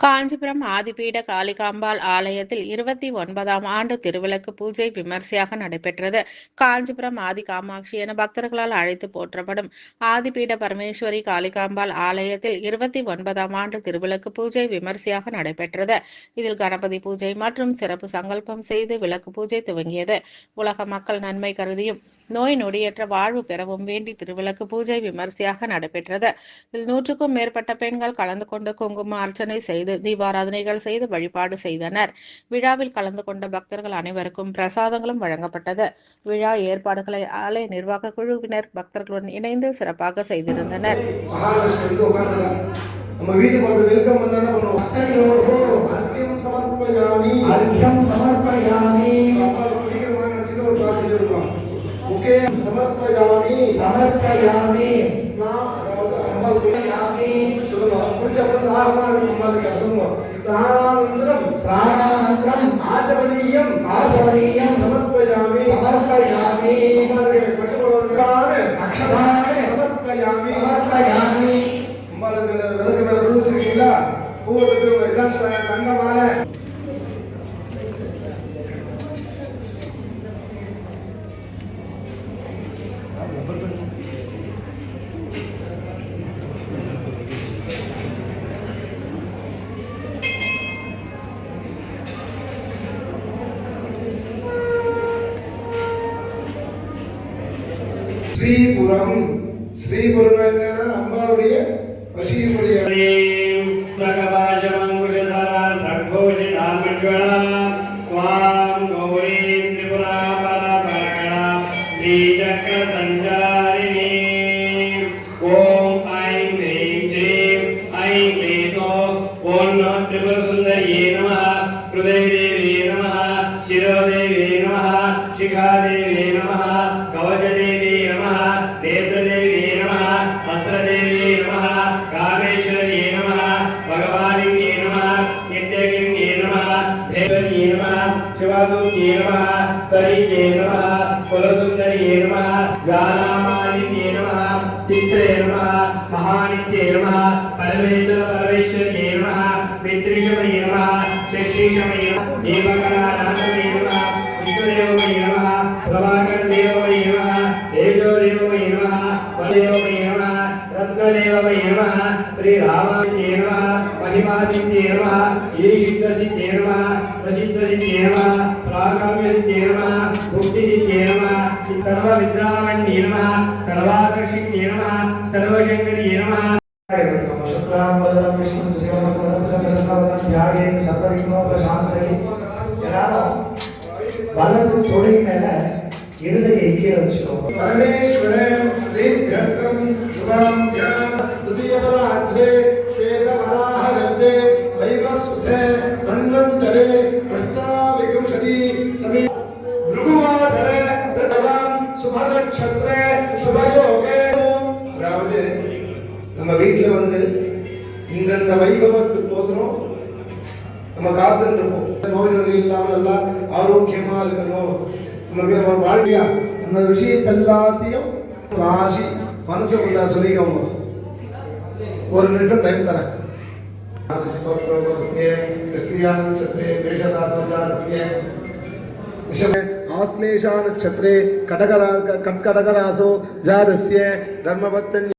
காஞ்சிபுரம் ஆதிபீட காளிகாம்பாள் ஆலயத்தில் 29ஆம் ஆண்டு திருவிளக்கு பூஜை விமர்சையாக நடைபெற்றது. காஞ்சிபுரம் ஆதி காமாட்சி என பக்தர்களால் அழைத்து போற்றப்படும் ஆதிபீட பரமேஸ்வரி காளிகாம்பாள் ஆலயத்தில் 29ஆம் ஆண்டு திருவிளக்கு பூஜை விமர்சையாக நடைபெற்றது. இதில் கணபதி பூஜை மற்றும் சிறப்பு சங்கல்பம் செய்து விளக்கு பூஜை துவங்கியது. உலக மக்கள் நன்மை கருதியும் நோய் நொடியற்ற வாழ்வு பெறவும் வேண்டி திருவிளக்கு பூஜை விமர்சையாக நடைபெற்றது. இதில் 100க்கும் மேற்பட்ட பெண்கள் கலந்து கொண்டு குங்கும அர்ச்சனை செய்து தீபாராதனைகள் செய்து வழிபாடு செய்தனர். விழாவில் கலந்து கொண்ட பக்தர்கள் அனைவருக்கும் பிரசாதங்களும் வழங்கப்பட்டது. விழா ஏற்பாடுகளை ஆலய நிர்வாக குழுவினர் பக்தர்களுடன் இணைந்து சிறப்பாக செய்திருந்தனர். ஸ்ரீபுரம் ஸ்ரீபுரம் அம்பாவுடைய வசியுடைய शिखादेवी नमः कवचदेवी नमः नेत्रदेवी नमः अस्त्रदेवी नमः कामेश्वरी नमः भगवानी नमः नित्यगिन्ये नमः देवनी नमः शिवादुत्ये नमः करिये नमः कुलसुन्दर्ये नमः ज्ञानामालिन्ये नमः चित्रे नमः महानित्ये नमः परमेश्वरये नमः पितृशमये नमः षष्ठीशमये नमः देवकरानाथमये नमः विष्णुदेवमये नमः प्रभाकरदेवमये नमः तेजोदेवमये नमः बलदेवमये नमः रत्नदेवमये नमः श्रीरामाय नमः महिमासिद्धे नमः ईशित्रसिद्धे नमः प्रसिद्धसिद्धे नमः प्राकाम्यसिद्धे नमः मुक्तिसिद्धे नमः सर्वविद्यावन्ये नमः सर्वाकर्षिण्ये नमः सर्वशङ्कर्ये नमः வலது தொலை மேல இடது கை கீழே வச்சுக்கோங்க. பரமேஸ்வரன் லிங்ககம் சுபாம்யாம் துதியபராத்ரே ஸ்வேதவராஹகந்தே வைவஸ்வதே மன்வந்தரே அஷ்டாவிகம்சதி சமீ ருகுவாசரே பிரதவாம் சுபநட்சத்திரே சுபயோகே. அதாவது நம்ம வீட்டுல வந்து இந்த வைபவத்துக்கோசரம் நம்ம காத்துட்டு இருப்போம். நோய் நொடி இல்லாமல் எல்லாம் ஆரோக்கியமா இருக்கணும். நம்ம வாழ்க்கையா அந்த விஷயத்தை எல்லாத்தையும் ராசி மனசுக்குள்ள சொல்லிக்கோங்க. ஒரு நிமிஷம் டைம் தரேன். आश्लेषा नक्षत्रे कटकरासो जातस्य धर्मपत्नी